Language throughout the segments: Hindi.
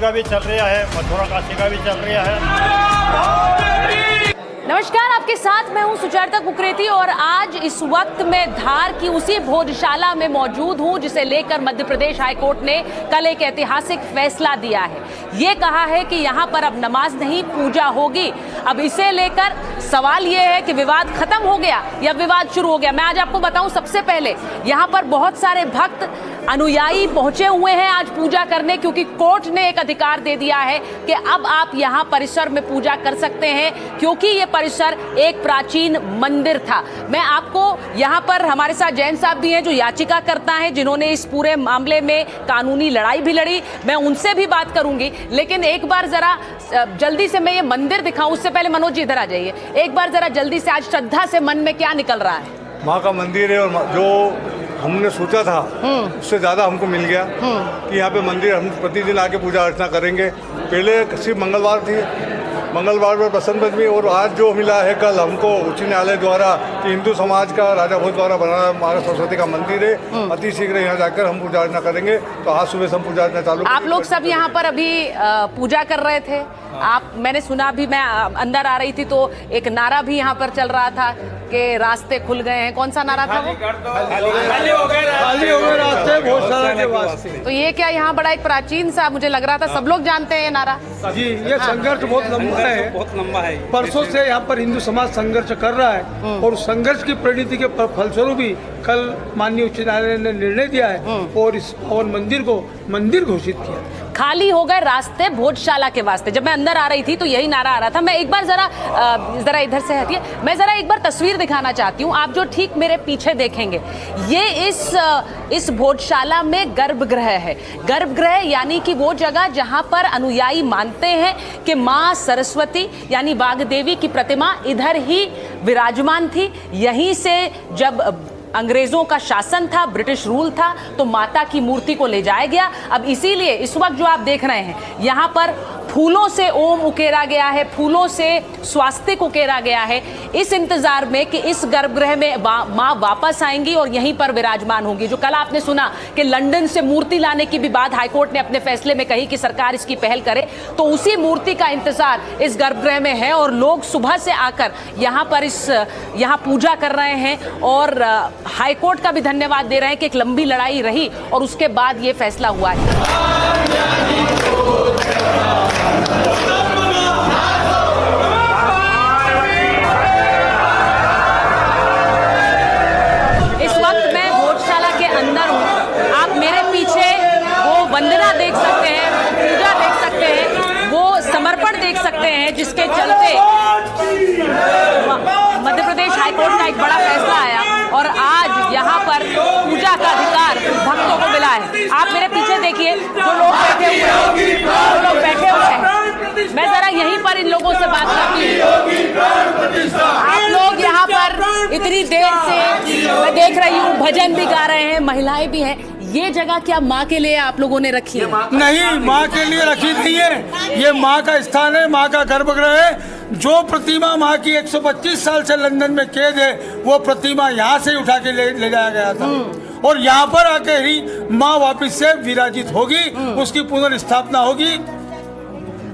का भी चल रहा है, मथुरा काशी का भी चल रहा है। नमस्कार, आपके साथ मैं हूं सुचेता कुकरेती और आज इस वक्त मैं धार की उसी भोजशाला में मौजूद हूं जिसे लेकर मध्य प्रदेश हाईकोर्ट ने कल एक ऐतिहासिक फैसला दिया है। ये कहा है कि यहां पर अब नमाज नहीं, पूजा होगी। अब इसे लेकर सवाल ये है कि विवाद खत्म हो गया या विवाद शुरू हो गया। मैं आज आपको बताऊं, सबसे पहले यहां पर बहुत सारे भक्त अनुयायी पहुंचे हुए हैं आज पूजा करने, क्योंकि कोर्ट ने एक अधिकार दे दिया है कि अब आप यहां परिसर में पूजा कर सकते हैं, क्योंकि ये परिसर एक प्राचीन मंदिर था। मैं आपको यहां पर हमारे साथ जैन साहब भी हैं जो याचिका करता है, जिन्होंने इस पूरे मामले में कानूनी लड़ाई भी लड़ी। मैं उनसे भी बात करूंगी, लेकिन एक बार जरा जल्दी से मैं ये मंदिर दिखाऊं उससे पहले मनोज जी इधर आ जाइए। एक बार जरा जल्दी से आज श्रद्धा से मन में क्या निकल रहा है? माँ का मंदिर है और जो हमने सोचा था उससे ज़्यादा हमको मिल गया कि यहाँ पे मंदिर हम प्रतिदिन आके पूजा अर्चना करेंगे। पहले सिर्फ मंगलवार थी, मंगलवार पर बसंत पंचमी, और आज जो मिला है कल हमको उच्च न्यायालय द्वारा कि हिंदू समाज का राजा भोज द्वारा बनाया महाराज सरस्वती का मंदिर है। अति शीघ्र यहाँ जाकर हम पूजा अर्चना करेंगे। तो आज सुबह से हम पूजा अर्चना चालू। आप लोग सब यहाँ पर अभी पूजा कर रहे थे। मैंने सुना, अभी मैं अंदर आ रही थी तो एक नारा भी यहाँ पर चल रहा था कि रास्ते खुल गए हैं। कौन सा नारा था वो? खाली हो गए रास्ते भोजशाला के वास्ते। तो ये क्या यहाँ बड़ा एक प्राचीन सा मुझे लग रहा था, सब लोग जानते हैं ये नारा? जी, ये संघर्ष बहुत लंबा है, परसों से यहाँ पर हिंदू समाज संघर्ष कर रहा है और संघर्ष की परिणति के फलस्वरूप ही कल माननीय उच्च न्यायालय ने निर्णय दिया है और इस पावन मंदिर को मंदिर घोषित किया। खाली हो गए रास्ते भोजशाला के वास्ते। जब मैं अंदर आ रही थी तो यही नारा आ रहा था। मैं एक बार जरा इधर से हटिए, मैं जरा एक बार तस्वीर दिखाना चाहती हूँ। आप जो ठीक मेरे पीछे देखेंगे, ये इस भोजशाला में गर्भगृह है। गर्भगृह यानी कि वो जगह जहाँ पर अनुयायी मानते हैं कि माँ सरस्वती यानी वाग्देवी की प्रतिमा इधर ही विराजमान थी। यहीं से जब अंग्रेजों का शासन था, ब्रिटिश रूल था, तो माता की मूर्ति को ले जाया गया। अब इसीलिए इस वक्त जो आप देख रहे हैं, यहाँ पर फूलों से ओम उकेरा गया है, फूलों से स्वास्तिक उकेरा गया है, इस इंतजार में कि इस गर्भगृह में माँ वापस आएंगी और यहीं पर विराजमान होंगी। जो कल आपने सुना कि लंदन से मूर्ति लाने की भी बात हाईकोर्ट ने अपने फैसले में कही कि सरकार इसकी पहल करे, तो उसी मूर्ति का इंतजार इस गर्भगृह में है और लोग सुबह से आकर यहाँ पर यहाँ पूजा कर रहे हैं और हाईकोर्ट का भी धन्यवाद दे रहे हैं कि एक लंबी लड़ाई रही और उसके बाद ये फैसला हुआ है। इस वक्त मैं भोजशाला के अंदर हूँ। आप मेरे पीछे वो वंदना देख सकते हैं, पूजा देख सकते हैं, वो समर्पण देख सकते हैं, जिसके चलते मध्य प्रदेश हाईकोर्ट का एक बड़ा फैसला आया और आज यहाँ पर पूजा का अधिकार भक्तों को मिला है। आप मेरे पीछे देखिए, जो लोग बैठे हुए हैं, मैं जरा यहीं पर इन लोगों से बात करती हूँ। आप लोग यहाँ पर इतनी देर से मैं देख रही हूँ भजन भी गा रहे हैं, महिलाएं भी हैं। ये जगह क्या माँ के लिए आप लोगों ने रखी है? नहीं, माँ के लिए रखी नहीं है। ये माँ का स्थान है, माँ का गर्भगृह है। जो प्रतिमा माँ की 125 साल से लंदन में कैद है, वो प्रतिमा यहाँ से उठा के ले जाया गया था और यहाँ पर आके ही माँ वापिस से विराजित होगी, उसकी पुनर्स्थापना होगी।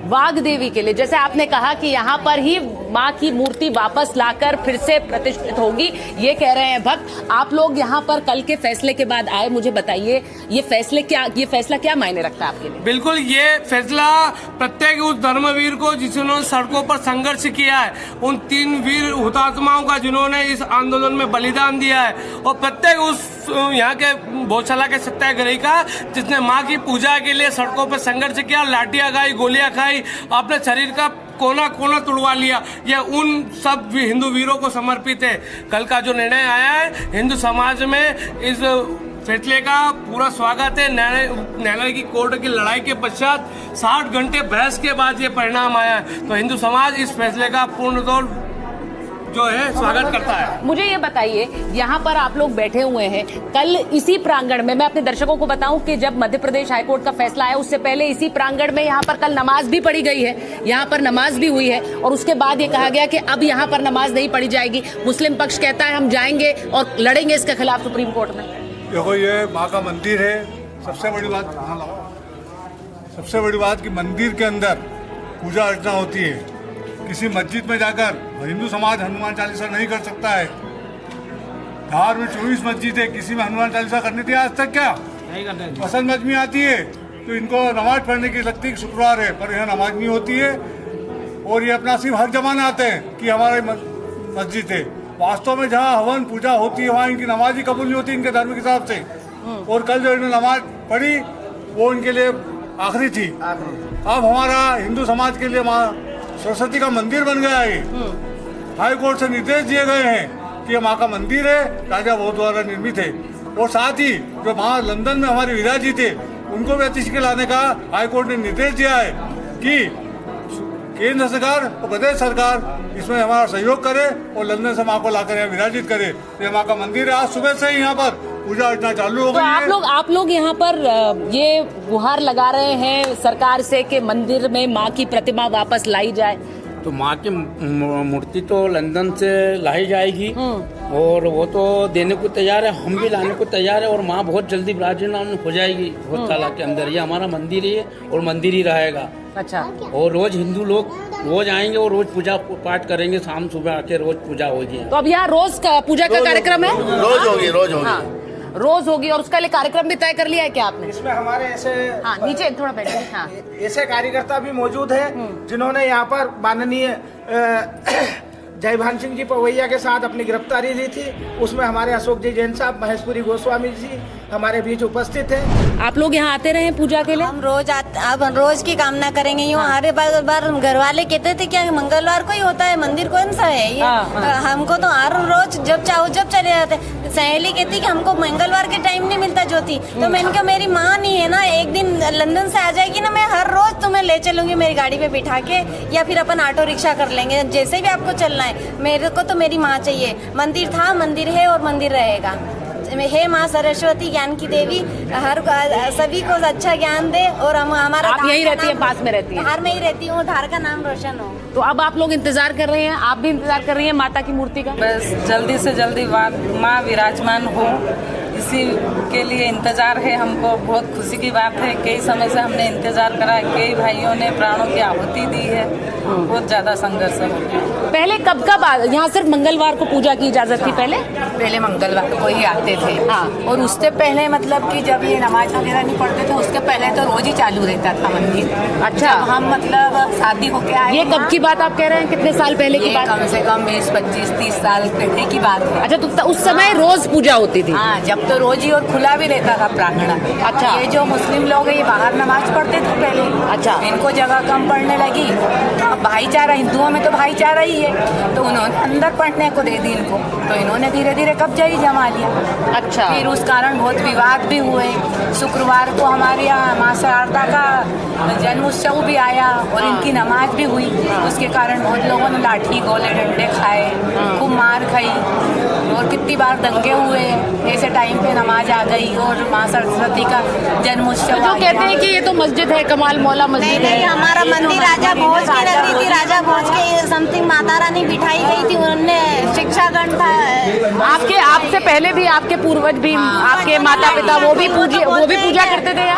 वाग्देवी के लिए, जैसे आपने कहा कि यहाँ पर ही माँ की मूर्ति वापस लाकर फिर से प्रतिष्ठित होगी, ये कह रहे हैं भक्त। आप लोग यहाँ पर कल के फैसले के बाद आए, मुझे बताइए ये फैसला क्या मायने रखता है आपके लिए? बिल्कुल, ये फैसला प्रत्येक उस धर्मवीर को जिन्होंने सड़कों पर संघर्ष किया है, उन 3 वीर हुतात्माओं का जिन्होंने इस आंदोलन में बलिदान दिया है, और प्रत्येक उस यहाँ के भोजशाला के सत्याग्रही का जिसने माँ की पूजा के लिए सड़कों पर संघर्ष किया, लाठियां खाई, गोलियां खाई, अपने शरीर का कोना कोना तुड़वा लिया, ये उन सब हिंदू वीरों को समर्पित है। कल का जो निर्णय आया है, हिंदू समाज में इस फैसले का पूरा स्वागत है। न्यायालय की कोर्ट की लड़ाई के पश्चात 60 घंटे बहस के बाद ये परिणाम आया है, तो हिंदू समाज इस फैसले का पूर्ण तौर जो है स्वागत करता है। मुझे ये बताइए, यहाँ पर आप लोग बैठे हुए हैं, कल इसी प्रांगण में, मैं अपने दर्शकों को बताऊं कि जब मध्य प्रदेश हाईकोर्ट का फैसला आया उससे पहले इसी प्रांगण में यहाँ पर कल नमाज भी पढ़ी गई है, यहाँ पर नमाज भी हुई है और उसके बाद ये कहा गया कि अब यहाँ पर नमाज नहीं पढ़ी जाएगी। मुस्लिम पक्ष कहता है हम जाएंगे और लड़ेंगे इसके खिलाफ सुप्रीम कोर्ट में। देखो, ये माँ का मंदिर है, सबसे बड़ी बात सबसे बड़ी बात कि मंदिर के अंदर पूजा अर्चना होती है। किसी मस्जिद में जाकर हिंदू समाज हनुमान चालीसा नहीं कर सकता है। धार में 24 मस्जिद है, किसी में हनुमान चालीसा करनी थी आज तक क्या? नहीं करते। पसंद मजमी आती है तो इनको नमाज पढ़ने की लगती है कि शुक्रवार है, पर यहाँ नमाज नहीं होती है। और ये अपना सिर्फ हर जमाना आते हैं कि हमारे मस्जिद है। वास्तव में जहाँ हवन पूजा होती है वहाँ इनकी नमाज ही कबूल नहीं होती इनके धर्म के हिसाब से। और कल जो इन्होंने नमाज पढ़ी वो इनके लिए आखिरी थी। अब हमारा हिंदू समाज के लिए माँ सरस्वती का मंदिर बन गया है। हाई कोर्ट से निर्देश दिए गए हैं कि ये माँ का मंदिर है, राजा भोज द्वारा निर्मित है। और साथ ही जो वहाँ लंदन में हमारे विराजी थे उनको भी अतिथि के लाने का हाई कोर्ट ने निर्देश दिया है कि केंद्र सरकार और प्रदेश सरकार इसमें हमारा सहयोग करे और लंदन से माँ को लाकर यहाँ विराजित करे। ये माँ का मंदिर है। आज सुबह से ही यहाँ पर पूजा अर्चना चालू हो गई है। तो आप लोग यहाँ पर ये गुहार लगा रहे हैं सरकार से कि मंदिर में माँ की प्रतिमा वापस लाई जाए। तो माँ की मूर्ति तो लंदन से लाई जाएगी और वो तो देने को तैयार है, हम भी लाने को तैयार है। और माँ बहुत जल्दी विराजमान हो जाएगी भोजशाला के अंदर। ये हमारा मंदिर ही है और मंदिर ही रहेगा। अच्छा। और रोज हिंदू लोग रोज आएंगे और रोज पूजा पाठ करेंगे, शाम सुबह आके रोज पूजा होगी। तो अब यहाँ रोज का पूजा का कार्यक्रम है? रोज होगी, रोज होगी। हाँ, रोज होगी। और उसका लिए कार्यक्रम भी तय कर लिया है क्या आपने? इसमें हमारे ऐसे नीचे थोड़ा बैठिए। हाँ, ऐसे कार्यकर्ता भी मौजूद है जिन्होंने यहाँ पर माननीय जयभान सिंह जी पवैया के साथ अपनी गिरफ्तारी दी थी। उसमें हमारे अशोक जी जैन साहब, महेशपुरी गोस्वामी जी हमारे बीच उपस्थित हैं। आप लोग यहाँ आते रहे पूजा के लिए? हम रोज अब रोज की कामना करेंगे। यूँ हर बार घर वाले कहते थे क्या मंगलवार को ही होता है, मंदिर कौन सा है ये? हमको तो हर रोज जब चाहो जब चले जाते। सहेली कहती कि हमको मंगलवार के टाइम नहीं मिलता ज्योति। तो मैंने कहा मेरी माँ नहीं है ना, एक दिन लंदन से आ जाएगी ना, मैं हर रोज तुम्हें ले चलूंगी मेरी गाड़ी पे बिठा के, या फिर अपन ऑटो रिक्शा कर लेंगे, जैसे भी आपको चलना है। मेरे को तो मेरी माँ चाहिए। मंदिर था, मंदिर है और मंदिर रहेगा। हे माँ सरस्वती ज्ञान की देवी, हर सभी को अच्छा ज्ञान दे। और हम हमारा आप यहीं रहती है, पास में रहती है? धार में ही रहती हूँ, धार का नाम रोशन हो। तो अब आप लोग इंतजार कर रहे हैं, आप भी इंतजार कर रही हैं माता की मूर्ति का? बस जल्दी से जल्दी माँ विराजमान हो, इसी के लिए इंतजार है हमको। बहुत खुशी की बात है, कई समय से हमने इंतजार करा है, कई भाइयों ने प्राणों की आहुति दी है, बहुत ज़्यादा संघर्ष है। पहले कब यहाँ सिर्फ मंगलवार को पूजा की इजाजत थी? पहले मंगलवार को ही आते थे। हाँ। और उससे पहले मतलब कि जब ये नमाज वगैरह नहीं पढ़ते थे उसके पहले तो रोज ही चालू रहता था मंदिर। अच्छा। जब हम मतलब शादी होके आए। ये कब की बात आप कह रहे हैं? कितने साल पहले की बात? कम से कम 20, 25, 30 साल पहले की बात है। अच्छा, तो उस समय रोज पूजा होती थी? हाँ, जब तो रोज ही और खुला भी रहता था प्रांगण। अच्छा। ये जो मुस्लिम लोग हैं ये बाहर नमाज पढ़ते थे पहले। अच्छा। इनको जगह कम पड़ने लगी, भाईचारा हिंदुओं में तो भाईचारा ही है, तो उन्होंने अंदर पढ़ने को दे दी इनको, तो इन्होंने धीरे धीरे कब्जा ही जमा लिया। अच्छा। फिर उस कारण बहुत विवाद भी हुए। शुक्रवार को हमारे यहाँ माँ शारदा का जन्म उत्सव भी आया और इनकी नमाज भी हुई। उसके कारण बहुत लोगों ने लाठी गोले डंडे खाए, खूब मार खाई और कितनी बार दंगे हुए। ऐसे टाइम पे नमाज आ गई और माँ सरस्वती का जन्म उत्सव। जो कहते हैं कि ये तो मस्जिद है, कमाल मौला मस्जिद है। नहीं, हमारा मंदिर राजा भोज की लगी थी। राजा भोज के समथिंग माता रानी बिठाई गई थी, उन्होंने शिक्षागण था। आपसे पहले भी आपके पूर्वज भी, आपके माता पिता वो भी पूजा करते थे?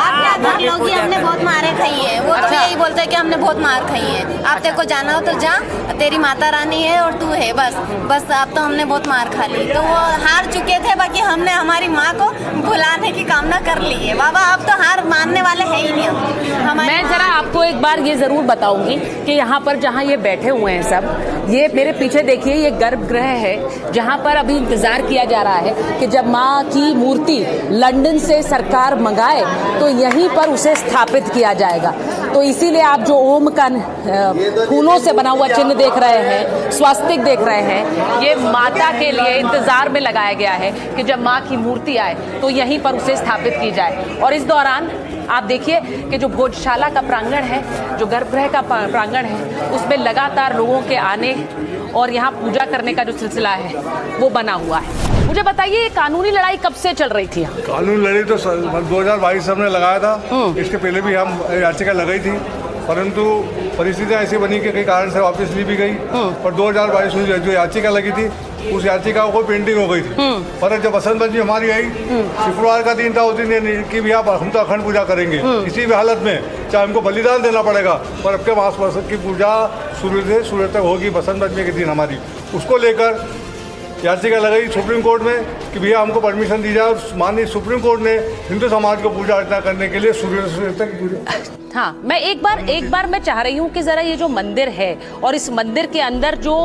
लोग ही हमने बहुत मारे खाई है। वो तो यही बोलते हैं कि हमने बहुत मार खाई है। आप तेरे को जाना हो तो जा, तेरी माता रानी है और तू है, बस अब तो हमने बहुत मार खा ली। तो वो हार चुके थे, बाकी हमने हमारी माँ को भुलाने की कामना कर ली है। बाबा अब तो हार मानने वाले है ही नहीं। मैं जरा आपको एक बार ये जरूर बताऊंगी कि यहाँ पर जहाँ ये बैठे हुए हैं सब, ये मेरे पीछे देखिए, ये गर्भगृह है जहाँ पर अभी इंतजार किया जा रहा है कि जब माँ की मूर्ति लंदन से सरकार मंगाए तो यहीं पर उसे स्थापित किया जाएगा। तो इसीलिए आप जो ओम का फूलों से बना हुआ चिन्ह देख रहे हैं, स्वास्तिक देख रहे हैं, ये माता के लिए इंतजार में लगाया गया है कि जब माँ की मूर्ति आए तो यहीं पर उसे स्थापित की जाए। और इस दौरान आप देखिए कि जो भोजशाला का प्रांगण है, जो गर्भगृह का प्रांगण है, उसमें लगातार लोगों के आने और यहाँ पूजा करने का जो सिलसिला है वो बना हुआ है। मुझे बताइए, ये कानूनी लड़ाई कब से चल रही थी? कानूनी लड़ाई तो 2022 हमने लगाया था। इसके पहले भी हम याचिका लगाई थी, परंतु परिस्थितियाँ ऐसी बनी कि कई कारण से वापस ली भी गई। और 2022 में जो याचिका लगी थी उस याचिका को पेंडिंग हो गई थी। पर जब बसंत पंचमी हमारी आई, शुक्रवार का दिन था, उस दिन ये कि भैया हम तो अखंड पूजा करेंगे किसी भी हालत में, चाहे हमको बलिदान देना पड़ेगा, पर अब के मास बसंत की पूजा सूर्य से सूर्य तक होगी बसंत पंचमी के दिन हमारी। उसको लेकर याचिका लगाई सुप्रीम कोर्ट में कि भैया हमको परमिशन दी जाए, और माननीय सुप्रीम कोर्ट ने हिंदू समाज को पूजा अर्चना करने के लिए सूर्य से सूर्य तक पूजा। हाँ, मैं एक बार मैं चाह रही हूँ कि जरा ये जो मंदिर है और इस मंदिर के अंदर जो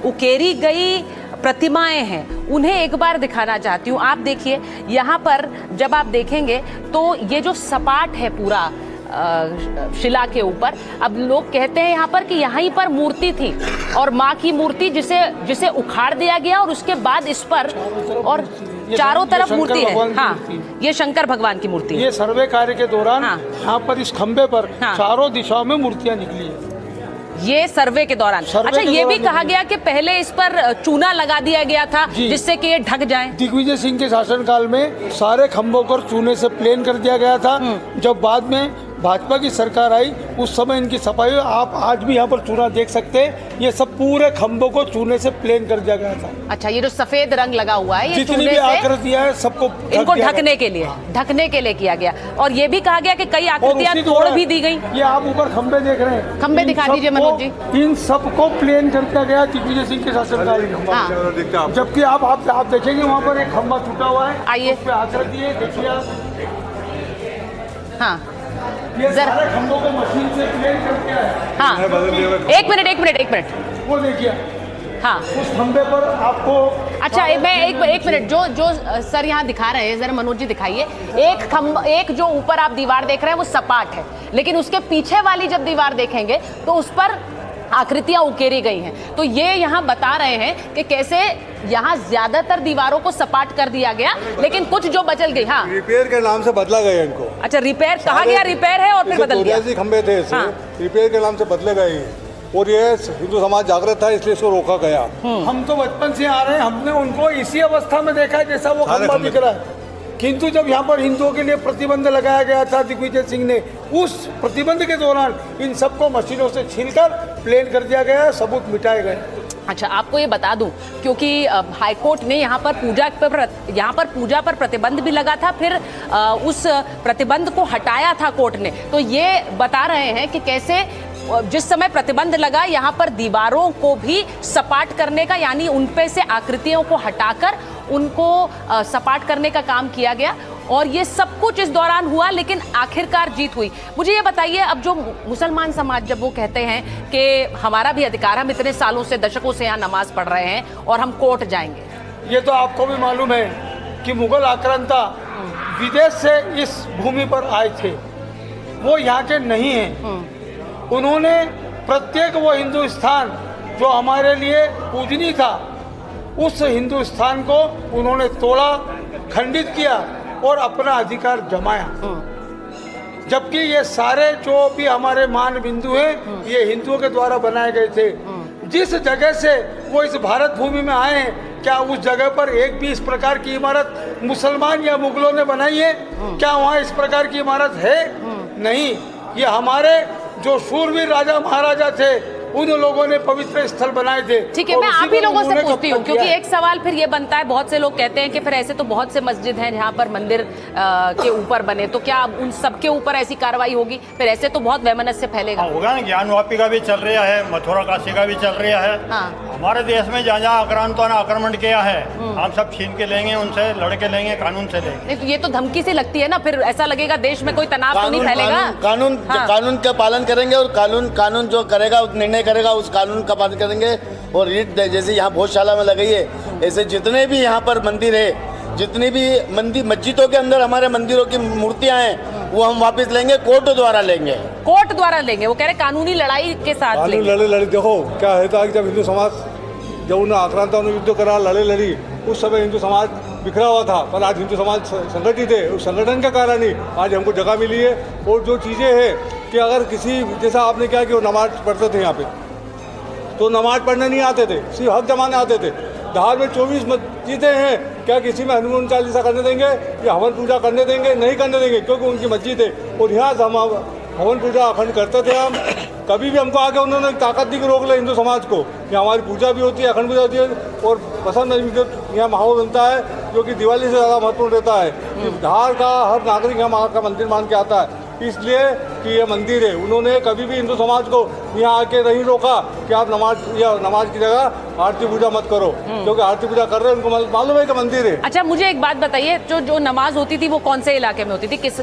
उकेरी गई प्रतिमाएं हैं उन्हें एक बार दिखाना चाहती हूँ। आप देखिए यहाँ पर जब आप देखेंगे तो ये जो सपाट है पूरा शिला के ऊपर, अब लोग कहते हैं यहाँ पर कि यहीं पर मूर्ति थी और माँ की मूर्ति जिसे उखाड़ दिया गया और उसके बाद इस पर और चारों तरफ मूर्ति है। हाँ, ये शंकर भगवान की मूर्ति है। ये सर्वे कार्य के दौरान हाँ। यहाँ पर इस खंबे पर हाँ। चारों दिशाओं में मूर्तियाँ निकली है। ये सर्वे के दौरान। अच्छा, ये भी कहा गया कि पहले इस पर चूना लगा दिया गया था जिससे कि ये ढक जाए। दिग्विजय सिंह के शासनकाल में सारे खंभों को चूने से प्लेन कर दिया गया था। जब बाद में भाजपा की सरकार आई उस समय इनकी सफाई हुई। आप आज भी यहाँ पर चूना देख सकते हैं, ये सब पूरे खंभों को चूने से प्लेन कर दिया गया था। अच्छा, ये जो सफेद रंग लगा हुआ है ये जितनी भी आकृतियां है सबको इनको ढकने के लिए किया गया। और ये भी कहा गया कि कई आकृतियां तोड़ भी दी गई। ये आप ऊपर खंभे देख रहे हैं, खंभे दिखा दीजिए मनोज जी। इन सबको प्लेन कर दिया गया दिग्विजय सिंह के शासनकाल में। जबकि आप देखेंगे वहाँ पर एक खंभा टूटा हुआ है, आइए उस पे आकृति है, देखिए आप। हाँ, ये सारे खंभों को मशीन से प्लेन करके आया। हाँ, एक मिनट वो देखिए। हाँ, उस खंभे पर आपको। अच्छा, मैं एक मिनट जो सर यहाँ दिखा रहे हैं, जरा मनोज जी दिखाइए। एक जो ऊपर आप दीवार देख रहे हैं वो सपाट है, लेकिन उसके पीछे वाली जब दीवार देखेंगे तो उस पर आकृतियां उकेरी गई हैं। तो ये यहाँ बता रहे हैं कि कैसे यहाँ ज्यादातर दीवारों को सपाट कर दिया गया, लेकिन कुछ जो बचल गई। हाँ, रिपेयर के नाम से बदला गया इनको। अच्छा, रिपेयर कहा गया, रिपेयर है और फिर बदल दिया। खंबे थे रिपेयर के नाम से बदले गए और ये हिंदू समाज जागृत था इसलिए इसको रोका गया। हम तो बचपन से आ रहे हैं, हमने उनको इसी अवस्था में देखा है जैसा वो खंभा दिख रहा है। किंतु जब यहाँ पर हिंदुओं के लिए प्रतिबंध लगाया गया था दिग्विजय सिंह ने, उस प्रतिबंध के दौरान इन सबको मशीनों से छीलकर प्लेन कर दिया गया, सबूत मिटाए गए। अच्छा, आपको ये बता दूं क्योंकि हाईकोर्ट ने यहाँ पर पूजा पर प्रतिबंध भी लगा था, फिर उस प्रतिबंध को हटाया था कोर्ट ने। तो ये बता रहे हैं कि कैसे जिस समय प्रतिबंध लगा यहाँ पर दीवारों को भी सपाट करने का, यानी उन पे से आकृतियों को हटाकर उनको सपाट करने का काम किया गया और ये सब कुछ इस दौरान हुआ, लेकिन आखिरकार जीत हुई। मुझे ये बताइए, अब जो मुसलमान समाज जब वो कहते हैं कि हमारा भी अधिकार, हम इतने सालों से दशकों से यहाँ नमाज पढ़ रहे हैं और हम कोर्ट जाएंगे। ये तो आपको भी मालूम है कि मुगल आक्रांता विदेश से इस भूमि पर आए थे, वो यहाँ के नहीं हैं। उन्होंने प्रत्येक वो हिंदुस्तान जो हमारे लिए पूजनीय था, उस हिंदुस्तान को उन्होंने तोड़ा, खंडित किया और अपना अधिकार जमाया। जबकि ये सारे जो भी हमारे मान बिंदु हैं ये हिंदुओं के द्वारा बनाए गए थे। जिस जगह से वो इस भारत भूमि में आए हैं, क्या उस जगह पर एक भी इस प्रकार की इमारत मुसलमान या मुगलों ने बनाई है? क्या वहाँ इस प्रकार की इमारत है? नहीं। ये हमारे जो शूरवीर राजा महाराजा थे उन लोगों ने पवित्र स्थल बनाए थे। ठीक है, मैं आप ही लोगों से पूछती हूँ क्योंकि एक सवाल फिर ये बनता है, बहुत से लोग कहते हैं कि फिर ऐसे तो बहुत से मस्जिद हैं जहाँ पर मंदिर के ऊपर बने, तो क्या उन सबके ऊपर ऐसी कार्रवाई होगी? फिर ऐसे तो बहुत वैमनस्य फैलेगा। होगा ना, ज्ञानवापी का भी चल रहा है, मथुरा काशी का भी चल रहा है। हमारे देश में जहाँ जहाँ आक्रांतों ने आक्रमण किया है हम सब छीन के लेंगे, उनसे लड़के लेंगे, कानून से लेंगे। नहीं तो ये तो धमकी से लगती है ना, फिर ऐसा लगेगा देश में कोई तनाव तो नहीं फैलेगा। कानून का पालन करेंगे और कानून जो करेगा निर्णय करेगा उस कानून का पालन करेंगे। और रीट जैसे यहाँ भोजशाला में लगाई है, ऐसे जितने भी यहाँ पर मंदिर है, जितनी भी मस्जिदों के अंदर हमारे मंदिरों की मूर्तियाँ हैं वो हम वापस लेंगे, कोर्ट द्वारा लेंगे। वो कह रहे कानूनी लड़ाई के साथ लड़े। देखो क्या है था कि जब हिंदू समाज जब उन्हें आक्रांताओं ने युद्ध करा, लड़ी, उस समय हिंदू समाज बिखरा हुआ था, पर आज हिंदू समाज संगठित है। उस संगठन के कारण ही आज हमको जगह मिली है। और जो चीज़ें हैं कि अगर किसी जैसा आपने क्या कि वो नमाज पढ़ते थे यहाँ पे, तो नमाज पढ़ने नहीं आते थे, सिर्फ हक जमाने आते थे। धार में 24 मस्जिदें हैं, क्या किसी में हनुमान चालीसा करने देंगे या हवन पूजा करने देंगे? नहीं करने देंगे, क्योंकि उनकी मस्जिद है। और यहाँ हवन पूजा अखंड करते थे हम। कभी भी हमको आके उन्होंने ताकत दी कि रोक ले हिंदू समाज को, कि हमारी पूजा भी होती है, अखंड पूजा होती है। और पसंद नहीं, जो यहाँ माहौल बनता है जो कि दिवाली से ज़्यादा महत्वपूर्ण रहता है कि धार का हर नागरिक यहाँ माँ का मंदिर मान के आता है, इसलिए कि ये मंदिर है। उन्होंने कभी भी हिंदू समाज को यहाँ आके नहीं रोका कि आप नमाज की जगह आरती पूजा मत करो, क्योंकि आरती पूजा कर रहे हैं, उनको मालूम है कि मंदिर है। अच्छा, मुझे एक बात बताइए, जो नमाज होती थी वो कौन से इलाके में होती थी, किस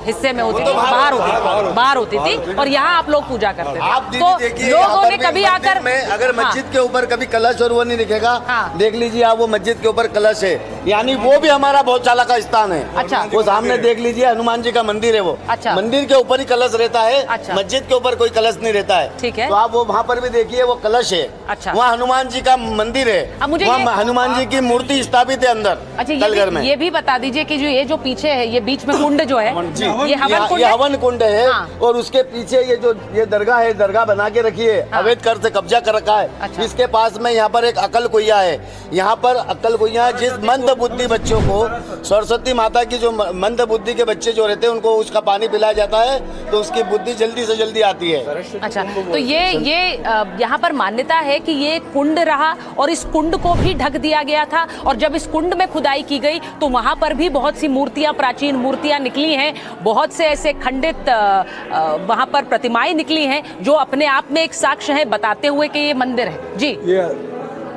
हिस्से में होती थी? बाहर होती थी, बाहर होती थी, और यहाँ आप लोग पूजा करते थे। आप तो देखिए, लोगों ने कभी आकर अगर मस्जिद के ऊपर कभी कलश और वो नहीं दिखेगा, देख लीजिए आप, वो मस्जिद के ऊपर कलश है, यानी वो भी हमारा भोजशाला का स्थान है। अच्छा, वो सामने देख लीजिए, हनुमान जी का मंदिर है वो। अच्छा, मंदिर के ऊपर ही कलश रहता है। अच्छा, मस्जिद के ऊपर कोई कलश नहीं रहता है। ठीक है, तो आप वो वहाँ पर भी देखिए, वो कलश है। अच्छा, वहाँ हनुमान जी का मंदिर है, अब मुझे वहाँ हनुमान जी की मूर्ति स्थापित है अंदर। अच्छा, तलगर में ये भी बता दीजिए कि जो ये जो पीछे है, ये बीच में कुंड जो है, ये हवन कुंड है। और उसके पीछे ये दरगाह है, दरगाह बना के रखी है, अवैध कर से कब्जा कर रखा है। अच्छा, इसके पास में यहाँ पर एक अकल कुइया है। यहाँ पर अकल कुइया, जिस मंद बुद्धि बच्चों को, सरस्वती माता की जो मंद बुद्धि के बच्चे जो रहते हैं, उनको उसका पानी पिलाया जाता है, तो उसकी बुद्धि जल्दी से जल्दी आती है। अच्छा, तो ये यहाँ पर मान्यता है कि ये कुंड रहा और इस कुंड को भी ढक दिया गया था, और जब इस कुंड में खुदाई की गई तो वहाँ पर भी बहुत सी मूर्तियाँ, प्राचीन मूर्तियाँ निकली हैं, बहुत से ऐसे खंडित वहाँ पर प्रतिमाएं निकली हैं जो अपने आप में एक साक्ष्य है बताते हुए कि ये मंदिर है। जी, ये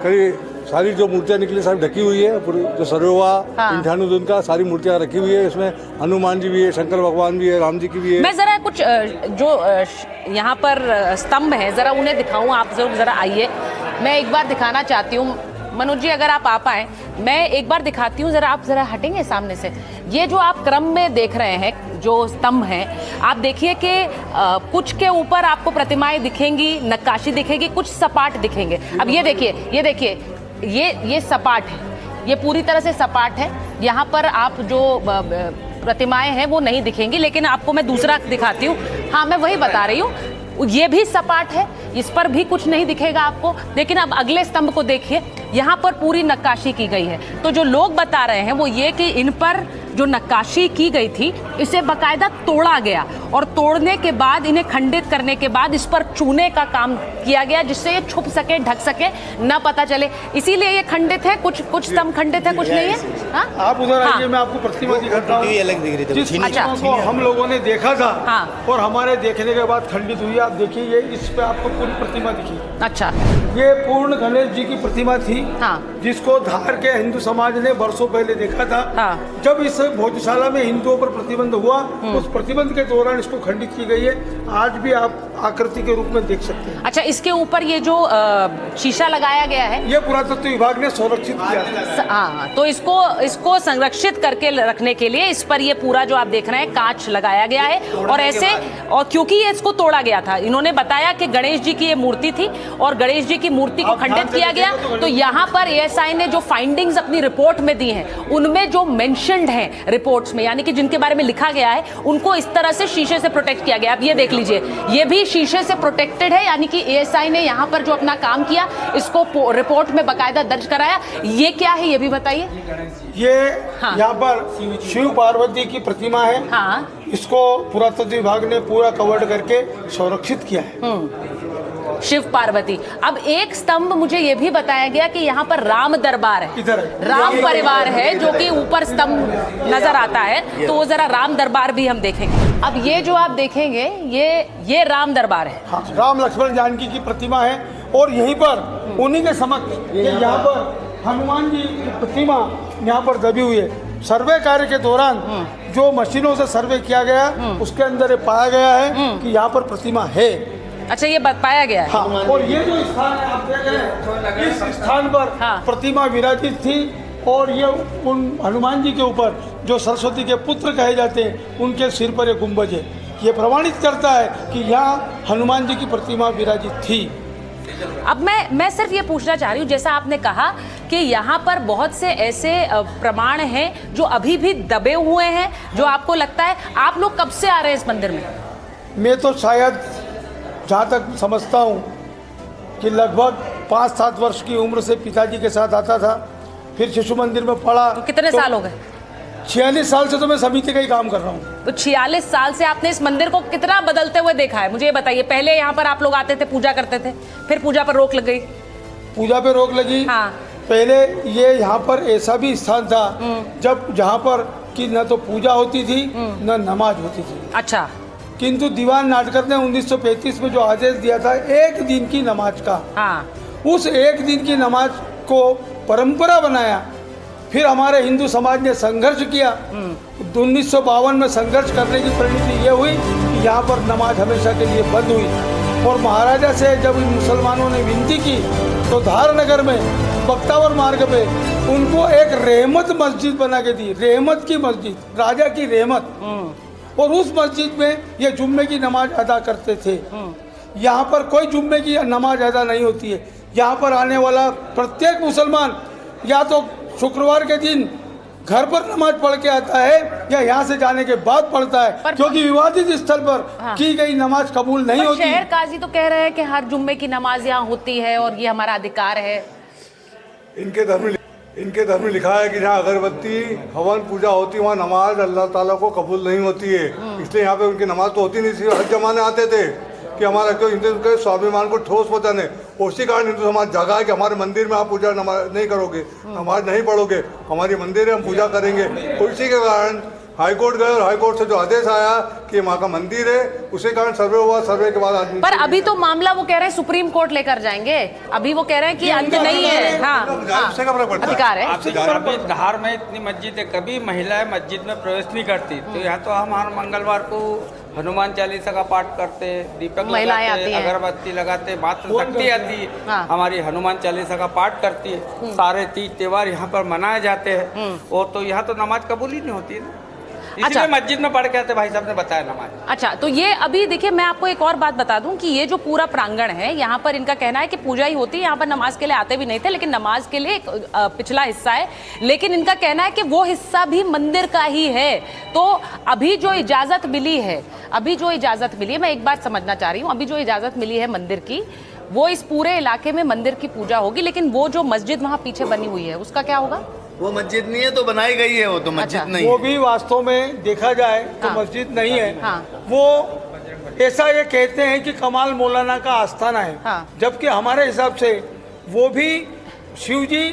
कई सारी जो मूर्तियाँ निकली सारी ढकी हुई है, पूरी जो सरोवा इंठानुद्दीन का सारी मूर्तियाँ रखी हुई है। इसमें हनुमान जी भी है, शंकर भगवान भी है, राम जी की भी है। मैं जरा कुछ जो यहाँ पर स्तंभ है जरा उन्हें दिखाऊं, आप जरा आइए, मैं एक बार दिखाना चाहती हूँ। मनोज जी, अगर आप पाएं, मैं एक बार दिखाती हूँ, जरा आप जरा हटेंगे सामने से। ये जो आप क्रम में देख रहे हैं, जो स्तंभ हैं, आप देखिए कि कुछ के ऊपर आपको प्रतिमाएं दिखेंगी, नक्काशी दिखेगी, कुछ सपाट दिखेंगे। अब ये देखिए, ये सपाट है, ये पूरी तरह से सपाट है। यहाँ पर आप जो प्रतिमाएं हैं वो नहीं दिखेंगी, लेकिन आपको मैं दूसरा दिखाती हूँ। हाँ, मैं वही बता रही हूँ, ये भी सपाट है, इस पर भी कुछ नहीं दिखेगा आपको। लेकिन अब अगले स्तंभ को देखिए, यहाँ पर पूरी नक्काशी की गई है। तो जो लोग बता रहे हैं वो ये कि इन पर जो नक्काशी की गई थी, इसे बाकायदा तोड़ा गया, और तोड़ने के बाद, इन्हें खंडित करने के बाद इस पर चूने का काम किया गया, जिससे ये छुप सके, ढक सके, ना पता चले। इसीलिए ये खंडित है, कुछ स्तंभ खंडित है, कुछ नहीं है। हाँ? आप उधर आइए, मैं आपको प्रतिमा दिखाता हूँ। जिस प्रतिमा को हम लोगों ने देखा था और हमारे देखने के बाद खंडित हुई, आप देखिए, ये इस पे आपको पूरी प्रतिमा दिखी। अच्छा, ये पूर्ण गणेश जी की प्रतिमा थी, जिसको धार के हिंदू समाज ने वर्षों पहले देखा था। जब इस भोजशाला में हिंदुओं पर प्रतिबंध हुआ, उस प्रतिबंध के दौरान इसको खंडित की गई है। आज भी आप आकृति के रूप में देख सकते हैं। अच्छा, इसके ऊपर ये जो शीशा लगाया गया है, ये पुरातत्व विभाग ने संरक्षित किया। हाँ, तो इसको संरक्षित करके रखने के लिए इस पर ये पूरा जो आप देख रहे हैं कांच लगाया गया है। और ऐसे, और क्योंकि ये इसको तोड़ा गया था, इन्होंने बताया कि गणेश जी की ये मूर्ति थी और गणेश जी की मूर्ति को खंडित किया गया। तो यहाँ पर एएसआई ने जो फाइंडिंग्स अपनी रिपोर्ट में दी हैं, उनमें जो मेंशन्ड हैं रिपोर्ट्स में, यानी कि जिनके बारे में लिखा गया है, उनको इस तरह से शीशे से प्रोटेक्ट किया गया। अब ये देख लीजिए, ये भी शीशे से प्रोटेक्टेड है, यानी कि एएसआई ने यहाँ पर जो अपना काम किया, इसको रिपोर्ट में बाकायदा दर्ज कराया। ये क्या है, ये भी बताइए। ये यहाँ पर शिव पार्वती की प्रतिमा है। इसको पुरातत्व विभाग ने पूरा कवर्ड करके संरक्षित किया है। शिव पार्वती। अब एक स्तंभ मुझे ये भी बताया गया कि यहाँ पर राम दरबार है, राम परिवार है, जो कि ऊपर स्तंभ नजर आता है। तो वो जरा राम दरबार भी हम देखेंगे। अब ये जो आप देखेंगे, ये राम दरबार है। हाँ, राम लक्ष्मण जानकी की प्रतिमा है, और यहीं पर उन्हीं के समक्ष यहाँ पर हनुमान जी की प्रतिमा यहाँ पर दबी हुई है। सर्वे कार्य के दौरान जो मशीनों से सर्वे किया गया, उसके अंदर पाया गया है कि यहाँ पर प्रतिमा है। अच्छा, ये पाया गया है। हाँ, और ये जो स्थान है आप देख रहे हैं, इस स्थान पर प्रतिमा विराजित थी, और ये उन हनुमान जी के ऊपर जो सरस्वती के पुत्र कहे जाते हैं, उनके सिर पर एक गुंबज है। ये प्रमाणित करता है कि यहाँ हनुमान जी की प्रतिमा विराजित थी। अब मैं सिर्फ ये पूछना चाह रही हूँ, जैसा आपने कहा कि यहाँ पर बहुत से ऐसे प्रमाण हैं जो अभी भी दबे हुए हैं, जो आपको लगता है। आप लोग कब से आ रहे हैं इस मंदिर में? मैं तो शायद, जहाँ तक समझता हूँ, कि लगभग 5-7 वर्ष की उम्र से पिताजी के साथ आता था, फिर शिशु मंदिर में पढ़ा। तो कितने साल हो गए? 46 साल से तो मैं समिति का ही काम कर रहा हूँ। तो 46 साल से आपने इस मंदिर को कितना बदलते हुए देखा है, मुझे ये बताइए। पहले यहाँ पर आप लोग आते थे, पूजा करते थे, फिर पूजा पर रोक लग गई। पूजा पे रोक लगी। हाँ। पहले ये यहाँ पर ऐसा भी स्थान था जब जहाँ पर कि न तो पूजा होती थी न नमाज होती थी। अच्छा। किंतु दीवान नाटकर ने 1935 में जो आदेश दिया था 1 दिन की नमाज का, हाँ। उस 1 दिन की नमाज को परंपरा बनाया। फिर हमारे हिंदू समाज ने संघर्ष किया। 1952 में संघर्ष करने की परिणति ये हुई कि यहाँ पर नमाज हमेशा के लिए बंद हुई। और महाराजा से जब इन मुसलमानों ने विनती की तो धारनगर में बख्तावर मार्ग पे उनको एक रहमत मस्जिद बना के दी, रहमत की मस्जिद, राजा की रहमत। और उस मस्जिद में ये जुम्मे की नमाज अदा करते थे। यहाँ पर कोई जुम्मे की नमाज अदा नहीं होती है। यहाँ पर आने वाला प्रत्येक मुसलमान या तो शुक्रवार के दिन घर पर नमाज पढ़ के आता है या यहाँ से जाने के बाद पढ़ता है, क्योंकि विवादित स्थल पर की गई नमाज कबूल नहीं होती। शहर काजी तो कह रहे हैं कि हर जुम्मे की नमाज यहाँ होती है और ये हमारा अधिकार है। इनके धर्म में लिखा है कि जहाँ अगरबत्ती हवन पूजा होती है वहाँ नमाज अल्लाह ताला को कबूल नहीं होती है। इसलिए यहाँ पे उनकी नमाज तो होती नहीं थी। हर जमाने आते थे कि हमारा क्यों हिंदू के स्वाभिमान को ठोस पहुँचाने, उसी कारण हिंदू समाज जगा है कि हमारे मंदिर में आप पूजा नमाज नहीं करोगे, नमाज नहीं पढ़ोगे, हमारी मंदिर है हम पूजा करेंगे। उसी के कारण हाईकोर्ट गए और हाईकोर्ट से जो आदेश आया कि माँ का मंदिर है, उसी कारण सर्वे हुआ। सर्वे के बाद आदमी पर अभी तो मामला वो कह रहे हैं सुप्रीम कोर्ट लेकर जाएंगे। अभी वो कह रहे हैं कि अंत नहीं है। हाँ, अधिकार है। अभी धार में इतनी मस्जिद है, कभी महिलाएं मस्जिद में प्रवेश नहीं करती। तो यहाँ तो हम हर मंगलवार को हनुमान चालीसा का पाठ करते, दीपक लगाते, अगरबत्ती लगाते, मातृ शक्ति आती है, हमारी हनुमान चालीसा का पाठ करती है। सारे तीज त्योहार यहाँ पर मनाए जाते हैं। और तो यहाँ तो नमाज कबूल ही नहीं होती है ना, इसलिए मस्जिद में पढ़ के आते। भाई साहब ने बताया नमाज। अच्छा, तो ये अभी देखिए मैं आपको एक और बात बता दूं कि ये जो पूरा प्रांगण है यहाँ पर इनका कहना है कि पूजा ही होती है, यहाँ पर नमाज के लिए आते भी नहीं थे, लेकिन नमाज के लिए एक पिछला हिस्सा है। लेकिन इनका कहना है कि वो हिस्सा भी मंदिर का ही है। तो अभी जो इजाजत मिली है, मैं एक बात समझना चाह रही हूँ, अभी जो इजाजत मिली है मंदिर की, वो इस पूरे इलाके में मंदिर की पूजा होगी। लेकिन वो जो मस्जिद वहाँ पीछे बनी हुई है उसका क्या होगा? वो मस्जिद नहीं है तो बनाई गई है, वो तो मस्जिद नहीं है। वो भी वास्तव में देखा जाए तो मस्जिद नहीं है। वो ऐसा ये कहते हैं कि कमाल मौलाना का आस्थाना है, जबकि हमारे हिसाब से वो भी शिव जी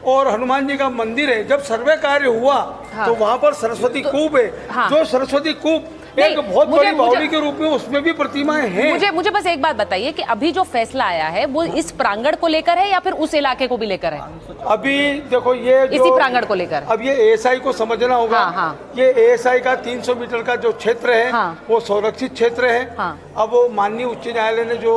और हनुमान जी का मंदिर है। जब सर्वे कार्य हुआ तो वहाँ पर सरस्वती कूप है, जो सरस्वती कूप एक बहुत बड़ी बावली के रूप में उसमें भी प्रतिमाएं हैं। मुझे बस एक बात बताइए कि अभी जो फैसला आया है वो इस प्रांगण को लेकर है या फिर उस इलाके को भी लेकर है? अभी देखो ये इसी प्रांगण को लेकर अब ये एएसआई को समझना होगा। ये एएसआई का 300 मीटर का जो क्षेत्र है वो संरक्षित क्षेत्र है। अब वो माननीय उच्च न्यायालय ने जो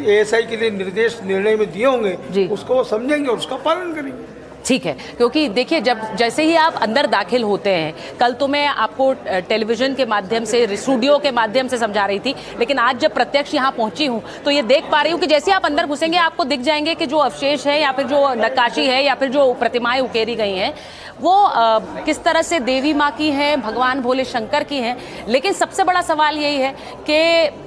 एएसआई के लिए निर्देश निर्णय में दिए होंगे उसको वो समझेंगे और उसका पालन करेंगे। ठीक है, क्योंकि देखिए जैसे ही आप अंदर दाखिल होते हैं, कल तो मैं आपको टेलीविजन के माध्यम से, स्टूडियो के माध्यम से समझा रही थी, लेकिन आज जब प्रत्यक्ष यहाँ पहुंची हूँ तो ये देख पा रही हूँ कि जैसे ही आप अंदर घुसेंगे आपको दिख जाएंगे कि जो अवशेष है या फिर जो नक्काशी है या फिर जो प्रतिमाएं उकेरी गई हैं वो किस तरह से देवी माँ की हैं, भगवान भोले शंकर की हैं। लेकिन सबसे बड़ा सवाल यही है कि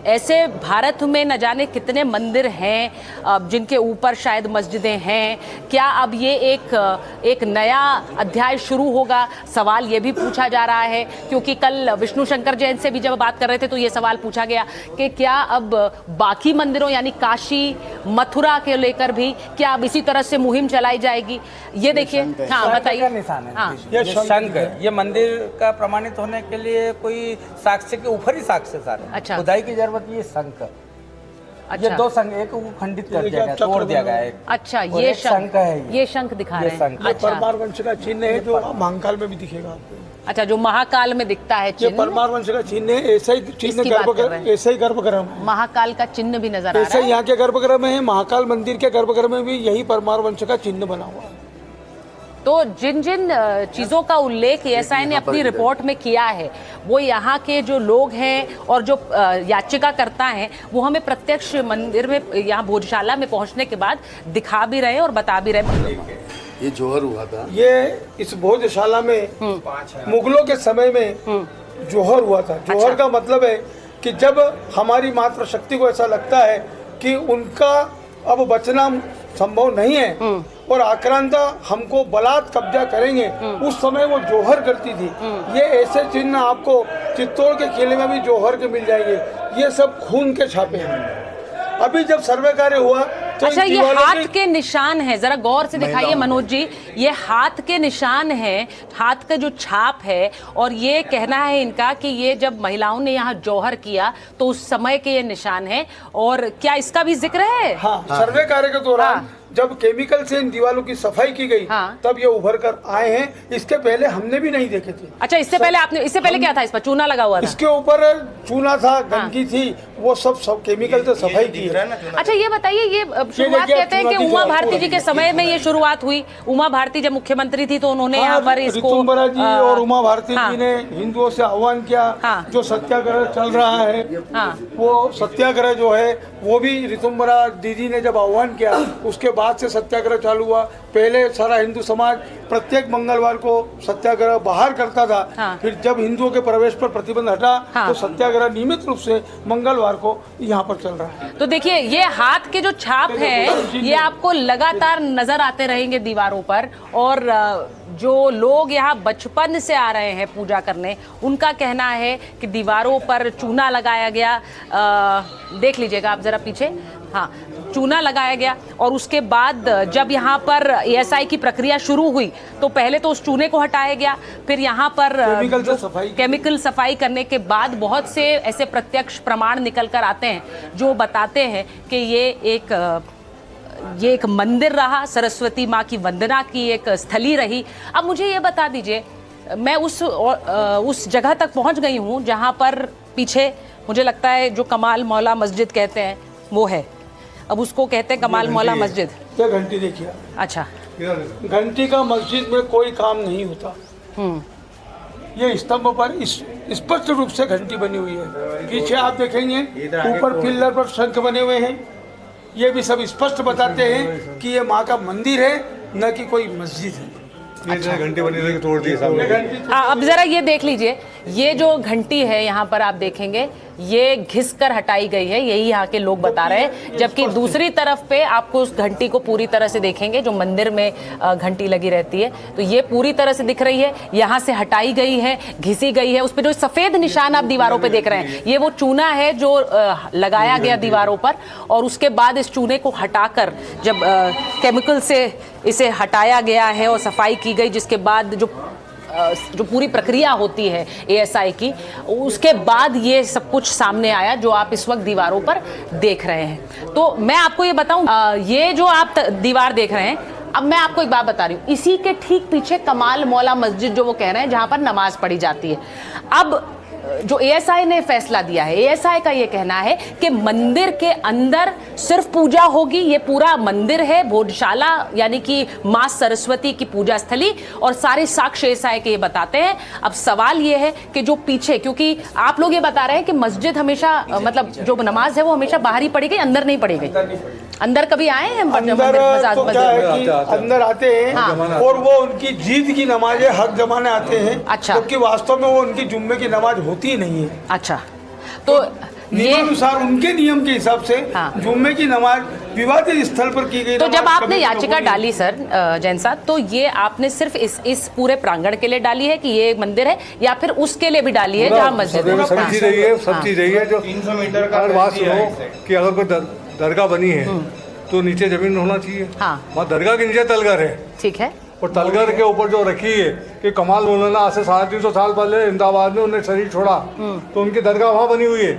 ऐसे भारत में न जाने कितने मंदिर हैं जिनके ऊपर शायद मस्जिदें हैं। क्या अब ये एक नया अध्याय शुरू होगा? सवाल ये भी पूछा जा रहा है, क्योंकि कल विष्णु शंकर जैन से भी जब बात कर रहे थे तो ये सवाल पूछा गया कि क्या अब बाकी मंदिरों यानी काशी, मथुरा के लेकर भी क्या अब इसी तरह से मुहिम चलाई जाएगी? ये देखिए, हाँ बताइए। ये शंख, ये मंदिर का प्रमाणित होने के लिए कोई साक्ष्य के ऊपर ही साक्ष्य सारे। अच्छा, खुदाई की जरूरत ये शंख। अच्छा, ये 2 शंख, एक को खंडित कर दिया गया, तोड़ दिया गया है। अच्छा, ये शंख है, ये शंख दिखा रहे हैं। अच्छा, परमार वंश का चिन्ह है जो महाकाल में भी दिखेगा आपको। अच्छा, जो महाकाल में दिखता है चिन्ह, परमार वंश का चिन्ह है। ऐसा ही चिन्ह ऐसा ही गर्भगृह, महाकाल का चिन्ह भी नजर आ रहा है। ऐसा यहाँ के गर्भगृह में है, महाकाल मंदिर के गर्भगृह में भी यही परमार वंश का चिन्ह बना हुआ है। तो जिन जिन चीज़ों का उल्लेख एएसआई ने अपनी रिपोर्ट में किया है वो यहाँ के जो लोग हैं और जो याचिकाकर्ता हैं वो हमें प्रत्यक्ष मंदिर में, यहाँ भोजशाला में पहुँचने के बाद दिखा भी रहे और बता भी रहे। ये जोहर हुआ था, ये इस भोजशाला में मुगलों के समय में जोहर हुआ था। जोहर का मतलब है कि जब हमारी मातृशक्ति को ऐसा लगता है कि उनका अब बचना संभव नहीं है। और आक्रांता हमको बलात् कब्जा करेंगे, उस समय वो जौहर करती थी। ये ऐसे चिन्ह आपको चित्तौड़ के किले में भी जौहर के मिल जाएंगे। ये सब खून के छापे हैं। अभी जब सर्वे कार्य हुआ तो अच्छा, ये हाथ के निशान है, जरा गौर से दिखाइए मनोज जी, ये हाथ के निशान है, हाथ का जो छाप है। और ये कहना है इनका कि ये जब महिलाओं ने यहाँ जौहर किया तो उस समय के ये निशान है। और क्या इसका भी जिक्र है? हाँ, सर्वे कार्य के दौरान जब केमिकल से इन दीवारों की सफाई की गई तब ये उभर कर आए हैं। इसके पहले हमने भी नहीं देखे थे। अच्छा, इससे पहले क्या था? इस पर चूना लगा हुआ था? इसके ऊपर चूना था, गंदगी थी, वो सब केमिकल से सफाई की है। अच्छा, ये बताइए, ये शुरुआत कहते हैं कि उमा भारती जी के समय में ये शुरुआत हुई। उमा भारती जब मुख्यमंत्री थी तो उन्होंने यहाँ पर इसको ऋतुम्बरा जी और उमा भारती जी ने हिंदुओं से आह्वान किया। जो सत्याग्रह चल रहा है वो सत्याग्रह जो है वो भी ऋतुम्बरा दीदी ने जब आह्वान किया, उसके बाद से सत्याग्रह चालू हुआ। पहले सारा हिंदू समाज प्रत्येक मंगलवार को सत्याग्रह बाहर करता था। फिर जब हिंदुओं के प्रवेश पर प्रतिबंध हटा तो सत्याग्रह नियमित रूप से मंगलवार को यहाँ पर चल रहा है। तो देखिए, ये हाथ के जो छाप है ये आपको लगातार नजर आते रहेंगे दीवारों पर। और जो लोग यहाँ बचपन से आ रहे हैं पूजा करने, उनका कहना है कि दीवारों पर चूना लगाया गया। देख लीजिएगा आप जरा पीछे, हाँ, चूना लगाया गया। और उसके बाद जब यहाँ पर ASI की प्रक्रिया शुरू हुई तो पहले तो उस चूने को हटाया गया, फिर यहाँ पर केमिकल सफाई करने के बाद बहुत से ऐसे प्रत्यक्ष प्रमाण निकल कर आते हैं जो बताते हैं कि ये एक मंदिर रहा, सरस्वती माँ की वंदना की एक स्थली रही। अब मुझे ये बता दीजिए, मैं उस जगह तक पहुँच गई हूँ जहाँ पर पीछे मुझे लगता है जो कमाल मौला मस्जिद कहते हैं वो है। अब उसको कहते हैं कमाल मौला मस्जिद। ये घंटी देखिए। अच्छा, घंटी का मस्जिद में कोई काम नहीं होता। ये स्तंभ पर स्पष्ट रूप से घंटी बनी हुई है। पीछे आप देखेंगे ऊपर पिलर पर शंख बने हुए हैं। ये भी सब स्पष्ट बताते हैं कि ये माँ का मंदिर है, न कि कोई मस्जिद है। अच्छा। घंटी बनी रही तोड़ दी सामने। हाँ, अब जरा ये देख लीजिए, ये जो घंटी है यहाँ पर आप देखेंगे ये घिस कर हटाई गई है, यही यहाँ के लोग बता रहे हैं। जबकि दूसरी तरफ पे आपको उस घंटी को पूरी तरह से देखेंगे, जो मंदिर में घंटी लगी रहती है, तो ये पूरी तरह से दिख रही है। यहाँ से हटाई गई है, घिसी गई है। उस पर जो सफ़ेद निशान आप दीवारों पे देख रहे हैं, ये वो चूना है जो लगाया गया दीवारों पर। और उसके बाद इस चूने को हटाकर जब केमिकल से इसे हटाया गया है और सफाई की गई, जिसके बाद जो पूरी प्रक्रिया होती है ASI की, उसके बाद ये सब कुछ सामने आया जो आप इस वक्त दीवारों पर देख रहे हैं। तो मैं आपको ये बताऊं, ये जो आप दीवार देख रहे हैं, अब मैं आपको एक बात बता रही हूँ, इसी के ठीक पीछे कमाल मौला मस्जिद जो वो कह रहे हैं जहाँ पर नमाज पढ़ी जाती है। अब जो ASI ने फैसला दिया है, ASI का ये कहना है कि मंदिर के अंदर सिर्फ पूजा होगी। ये पूरा मंदिर है भोजशाला, यानी कि माँ सरस्वती की पूजा स्थली, और सारे साक्ष्य ASI के ये बताते हैं। अब सवाल ये है कि जो पीछे, क्योंकि आप लोग ये बता रहे हैं कि मस्जिद हमेशा मतलब जो नमाज है वो हमेशा बाहर ही पढ़ी गई, अंदर नहीं पढ़ी गई। अंदर कभी आए हैं? अंदर आते हैं और वो उनकी जीत की नमाज है, हक जमाने आते हैं। अच्छा, क्योंकि वास्तव में वो उनकी जुम्मे की नमाज होती ही नहीं है। अच्छा, तो नियमानुसार उनके नियम के हिसाब से जुम्मे की नमाज विवादित स्थल पर की गई। तो जब आपने याचिका डाली सर जैन साहब, तो ये आपने सिर्फ इस पूरे प्रांगण के लिए डाली है कि ये मंदिर है, या फिर उसके लिए भी डाली है जहाँ मस्जिद है? सब चीज रही है जो 300 मीटर का बात सुनो कि अगर कोई दरगाह बनी है तो नीचे जमीन होना चाहिए। वहाँ दरगाह के नीचे तलगर है, ठीक है। और तलगर के ऊपर जो रखी है कि कमाल मौलाना आज से 350 साल पहले अहमदाबाद में उन्हें शरीर छोड़ा तो उनकी दरगाह वहाँ बनी हुई है।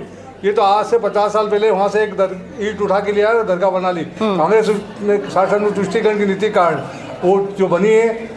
ये तो आज से 50 साल पहले वहाँ से एक ईंट उठा के लिया, दरगाह बना ली। कांग्रेस ने शासन में तुष्टिकरण की नीति कारण वो जो बनी है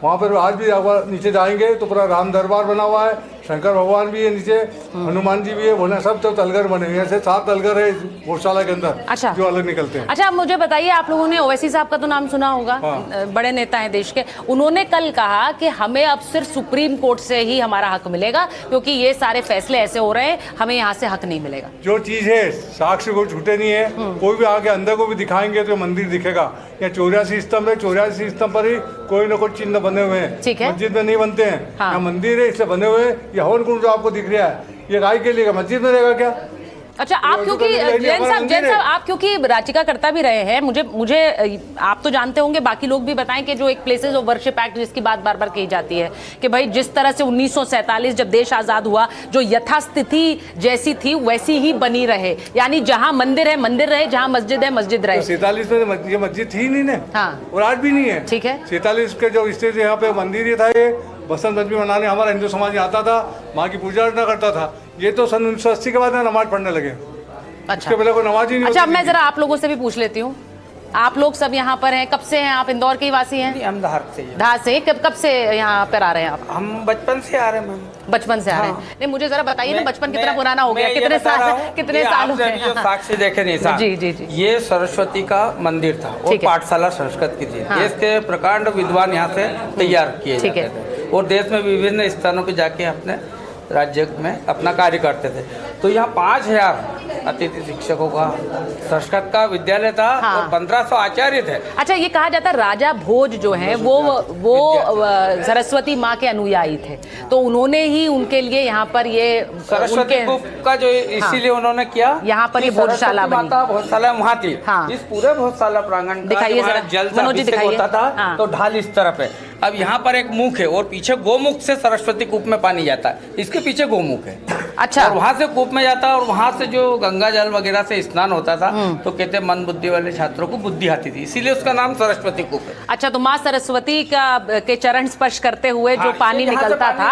वहाँ पर आज भी नीचे जाएंगे तो पूरा राम दरबार बना हुआ है, शंकर भगवान भी है नीचे, हनुमान जी भी है, बोले सब तो तलगर बने हुए हैं। ऐसे 7 तलगर है गौशाला के अंदर। अच्छा, जो अलग निकलते हैं। अच्छा, मुझे बताइए, आप लोगों ने ओवैसी साहब का तो नाम सुना होगा, बड़े नेता हैं देश के। उन्होंने कल कहा कि हमें अब सिर्फ सुप्रीम कोर्ट से ही हमारा हक मिलेगा, क्योंकि ये सारे फैसले ऐसे हो रहे हैं, हमें यहाँ से हक नहीं मिलेगा। जो चीज है साक्ष्य को छूटे नहीं है, कोई भी आगे अंदर को भी दिखाएंगे तो मंदिर दिखेगा। या 84 स्तंभ है, 84 स्तंभ पर ही कोई न कोई चिन्ह बने हुए हैं। ठीक है, मस्जिद में नहीं बनते हैं। यहाँ मंदिर है इससे बने हुए। ये हवन कुंड जो आपको दिख रहा है, ये गाय के लिए मस्जिद में रहेगा क्या? अच्छा, आप क्योंकि जैन साहब आप क्योंकि राचिकाकर्ता भी रहे हैं, मुझे आप तो जानते होंगे, बाकी लोग भी बताएं कि जो एक प्लेसेस ऑफ वर्शिप एक्ट जिसकी बात बार बार कही जाती है कि भाई जिस तरह से 1947 जब देश आजाद हुआ, जो यथास्थिति जैसी थी वैसी ही बनी रहे, यानी जहां मंदिर है मंदिर रहे, जहां मस्जिद है मस्जिद रहे। 47 में ये मस्जिद थी नहीं ना, हाँ, और आज भी नहीं है। ठीक है, 47 के जो स्टेज यहाँ पे मंदिर ही था, ये बसंत पंचमी मनाने हमारा हिंदू समाज आता था, माँ की पूजा अर्चना करता था। ये तो सन 1980 के बाद नमाज पढ़ने लगे। अच्छा, पहले कोई नमाज ही नहीं। अच्छा, अब मैं जरा आप लोगों से भी पूछ लेती हूँ, आप लोग सब यहाँ पर हैं, कब से हैं आप? इंदौर के ही वासी हैं? हम धार से। धार से कब से यहाँ पर आ रहे हैं आप? हम बचपन से आ रहे हैं। बचपन से आ रहे हैं? नहीं, मुझे जरा बताइए ना, बचपन कितना पुराना हो गया, कितने साल हो गए? साक्षी देखे नहीं साहब। जी जी जी। ये सरस्वती का मंदिर था और पाठशाला संस्कृत की थी। देश के प्रकांड विद्वान यहाँ से तैयार किए जाते थे और देश में विभिन्न स्थानों पे जाके अपने राज्य में अपना कार्य करते थे। तो यहाँ 5000 अतिथि शिक्षकों का संस्कृत का विद्यालय था और 1500 आचार्य थे। अच्छा, ये कहा जाता है राजा भोज जो है वो सरस्वती माँ के अनुयायी थे, तो उन्होंने ही उनके लिए यहाँ पर ये सरस्वती कूप का जो इसीलिए उन्होंने किया, यहाँ पर ये भोजशाला बनी। भोजशाला वहाँ थी। इस पूरे भोजशाला प्रांगण दिखाइए जल होता था तो ढाल इस तरफ है। अब यहाँ पर एक मुख है और पीछे गोमुख से सरस्वती कूप में पानी जाता है, इसके पीछे गोमुख है। अच्छा, और वहाँ से कूप में जाता है और वहाँ से जो गंगा जल वगैरह से स्नान होता था, तो कहते मन बुद्धि वाले छात्रों को बुद्धि आती थी, इसीलिए उसका नाम सरस्वती कूप है। अच्छा, तो माँ सरस्वती के चरण स्पर्श करते हुए जो पानी निकलता था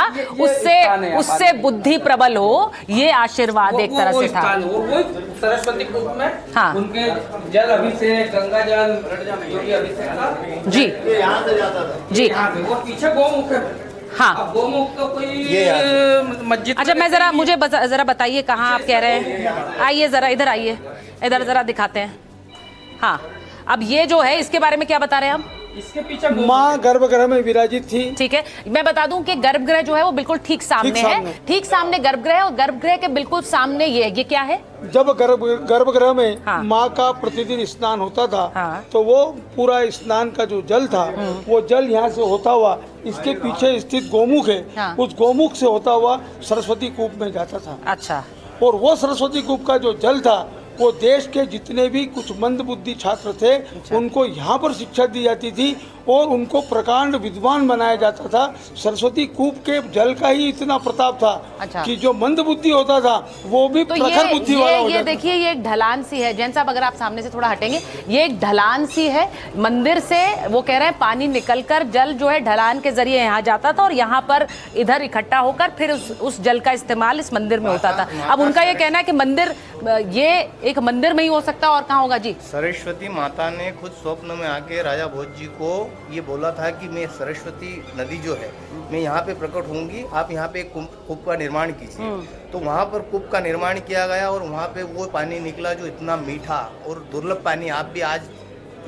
उससे बुद्धि प्रबल हो, ये आशीर्वाद एक तरह से था। वो सरस्वती कूप में उनके जल अभिषेक, गंगा जल जो भी अभिषेक था जी यहाँ से जाता था जी, वो पीछे गोमुख है। हाँ, गोमुख तो कोई मस्जिद। अच्छा, मैं मुझे जरा बताइए कहाँ आप कह रहे हैं? आइए जरा इधर आइए, इधर जरा दिखाते हैं। हाँ, अब ये जो है इसके बारे में क्या बता रहे हैं आप? इसके पीछे माँ गर्भगृह में विराजित थी। ठीक है, मैं बता दूं कि गर्भगृह जो है वो बिल्कुल ठीक सामने है, ठीक सामने गर्भगृह, और गर्भगृह के बिल्कुल सामने ये क्या है? जब गर्भगृह में माँ का प्रतिदिन स्नान होता था, तो वो पूरा स्नान का जो जल था वो जल यहाँ से होता हुआ इसके पीछे स्थित गोमुख है, उस गोमुख से होता हुआ सरस्वती कूप में जाता था। अच्छा, और वो सरस्वती कूप का जो जल था वो देश के जितने भी कुछ मंद बुद्धि छात्र थे उनको यहाँ पर शिक्षा दी जाती थी और उनको प्रकांड विद्वान बनाया जाता था। सरस्वती कूप के जल का ही इतना प्रताप था कि जो मंद बुद्धि होता था वो भी प्रखर बुद्धि वाला हो जाता। ये देखिए, ये एक ढलान सी है। जैन साहब, अगर आप सामने से थोड़ा हटेंगे, ये एक ढलान सी है मंदिर से। वो कह रहे हैं पानी निकलकर जल जो है ढलान के जरिए यहाँ जाता था और यहाँ पर इधर इकट्ठा होकर फिर उस जल का इस्तेमाल इस मंदिर में होता था। अब उनका ये कहना है कि मंदिर ये एक मंदिर में ही हो सकता है, और कहाँ होगा जी? सरस्वती माता ने खुद स्वप्न में आके राजा भोज जी को ये बोला था कि मैं सरस्वती नदी जो है मैं यहाँ पे प्रकट होंगी, आप यहाँ पे एक कूप का निर्माण कीजिए। तो वहाँ पर कूप का निर्माण किया गया और वहाँ पे वो पानी निकला जो इतना मीठा और दुर्लभ पानी। आप भी आज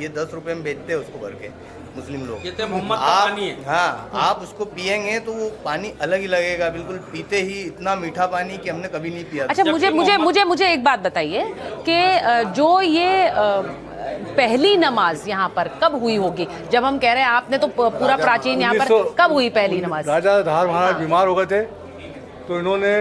ये 10 रुपए में बेचते हैं उसको भर के मुस्लिम लोग। ये तो मोहम्मद का पानी है। हाँ, आप उसको पियेंगे तो वो पानी अलग ही लगेगा, बिल्कुल पीते ही इतना मीठा पानी कि हमने कभी नहीं पिया। अच्छा, मुझे एक बात बताइए कि जो ये पहली नमाज यहाँ पर कब हुई होगी? जब हम कह रहे हैं, आपने तो पूरा प्राचीन यहाँ पर कब हुई पहली नमाज? राजा धार महाराज बीमार हो गए थे तो इन्होंने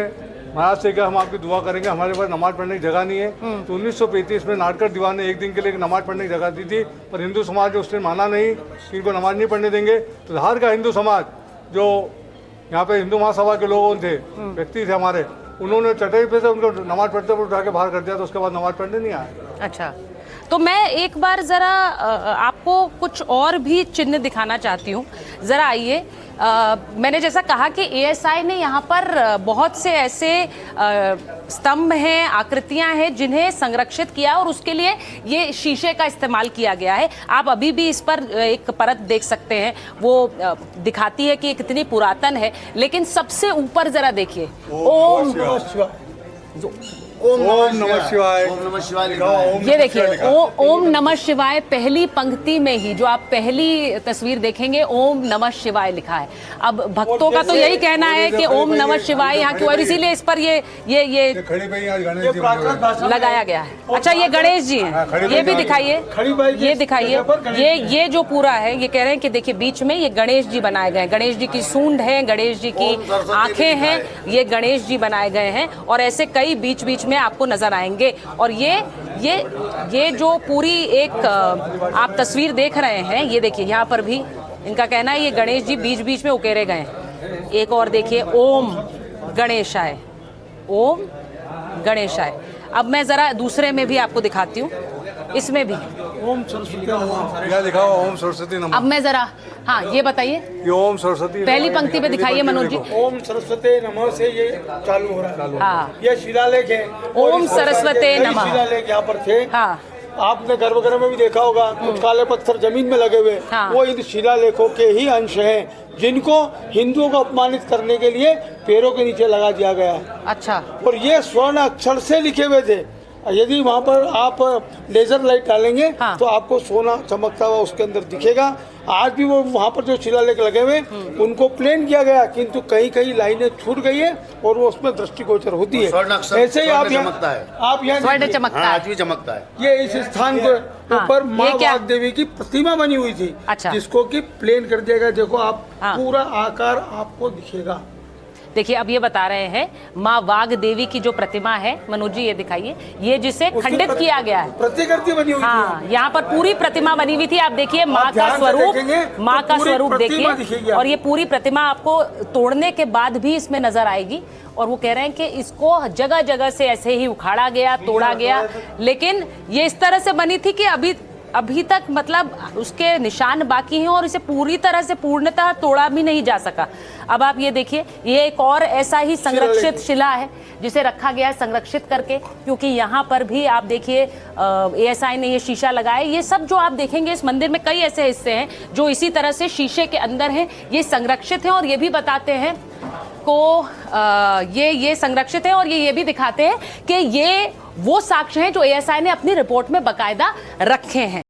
महाराज से कहा हम आपकी दुआ करेंगे, हमारे पास नमाज पढ़ने की जगह नहीं है। तो 1935 में नाटकर दीवान ने एक दिन के लिए नमाज पढ़ने की जगह दी थी, पर हिंदू समाज ने उसने माना नहीं कि इनको नमाज नहीं पढ़ने देंगे। तो धार का हिंदू समाज जो यहाँ पे हिंदू महासभा के लोग थे, व्यक्ति थे हमारे, उन्होंने चटाई पे से उनको नमाज पढ़ते हुए उठा के बाहर कर दिया। तो उसके बाद नमाज पढ़ने नहीं आया। अच्छा, तो मैं एक बार ज़रा आपको कुछ और भी चिन्ह दिखाना चाहती हूँ। ज़रा आइए। मैंने जैसा कहा कि एएसआई ने यहाँ पर बहुत से ऐसे स्तंभ हैं, आकृतियाँ हैं जिन्हें संरक्षित किया और उसके लिए ये शीशे का इस्तेमाल किया गया है। आप अभी भी इस पर एक परत देख सकते हैं, वो दिखाती है कि ये कितनी पुरातन है। लेकिन सबसे ऊपर ज़रा देखिए, ओम नमः शिवाय। ये देखिए, ओम नमः शिवाय पहली पंक्ति में ही जो आप पहली तस्वीर देखेंगे, ओम नमः शिवाय लिखा है। अब भक्तों का तो यही कहना है कि ओम नमः शिवाय यहाँ क्यों, और इसीलिए इस पर ये लगाया गया है। अच्छा, ये गणेश जी हैं, ये भी दिखाइए, ये दिखाइए। ये जो पूरा है, ये कह रहे हैं कि देखिए बीच में ये गणेश जी बनाए गए हैं। गणेश जी की सूंड है, गणेश जी की आंखें हैं, ये गणेश जी बनाए गए हैं। और ऐसे कई बीच बीच इसमें आपको नजर आएंगे। और ये जो पूरी एक आप तस्वीर देख रहे हैं, ये देखिए यहाँ पर भी इनका कहना है ये गणेश जी बीच बीच में उकेरे गए। एक और देखिए, ओम गणेशाय, ओम गणेशाय। अब मैं जरा दूसरे में भी आपको दिखाती हूँ, इसमें भी ओम सरस्वती क्या लिखा हुआ, ओम सरस्वती नमः। अब मैं जरा, हाँ ये बताइए, ये ओम सरस्वती पहली पंक्ति पे दिखाइए मनोज जी। ओम सरस्वती नमः से ये चालू हो रहा है। हाँ, ये शिलालेख है। ओम सरस्वती नमः। शिलालेख यहाँ पर थे। हाँ, आपने गर्भगृह में भी देखा होगा, कुछ काले पत्थर जमीन में लगे हुए, हाँ। वो इन शिलालेखों के ही अंश हैं, जिनको हिंदुओं को अपमानित करने के लिए पैरों के नीचे लगा दिया गया है। अच्छा। और ये स्वर्ण अक्षर से लिखे हुए थे। यदि वहाँ पर आप लेजर लाइट डालेंगे, हाँ। तो आपको सोना चमकता हुआ उसके अंदर दिखेगा। आज भी वो वहाँ पर जो शिलालेख लगे हुए उनको प्लेन किया गया, किंतु कहीं कहीं लाइनें छूट गई है और वो उसमें दृष्टिगोचर होती है। ऐसे ही आप चमकता है, आप यहाँ स्वर्ण चमकता है। आज भी चमकता है। ये इस स्थान के ऊपर हाँ, माँ ये क्या? वाग देवी की प्रतिमा बनी हुई थी। अच्छा। जिसको कि प्लेन कर दिया गया। देखो आप, हाँ। पूरा आकार आपको दिखेगा। देखिए अब ये बता रहे हैं माँ वाग देवी की जो प्रतिमा है, मनोज जी ये दिखाइए, ये जिसे खंडित किया गया है, प्रतिकृति बनी हुई हाँ, थी। यहाँ पर पूरी प्रतिमा बनी हुई थी। आप देखिए माँ का ध्यान से स्वरूप, देखेंगे माँ तो का पूरी स्वरूप प्रतिमा दिखेगी देखिए, आपको। और ये पूरी प्रतिमा आपको तोड़ने के बाद भी इसमें नजर आएगी। और वो कह रहे हैं कि इसको जगह जगह से ऐसे ही उखाड़ा गया, तोड़ा गया, लेकिन ये इस तरह से बनी थी कि अभी तक मतलब उसके निशान बाकी हैं और इसे पूरी तरह से पूर्णतः तोड़ा भी नहीं जा सका। अब आप ये देखिए, ये एक और ऐसा ही संरक्षित शिला है जिसे रखा गया है संरक्षित करके, क्योंकि यहाँ पर भी आप देखिए ASI ने ये शीशा लगाया। ये सब जो आप देखेंगे इस मंदिर में कई ऐसे हिस्से हैं जो इसी तरह से शीशे के अंदर हैं, ये संरक्षित हैं। और ये भी बताते हैं को ये संरक्षित है, और ये भी दिखाते हैं कि ये वो साक्ष्य हैं जो ASI ने अपनी रिपोर्ट में बाकायदा रखे हैं।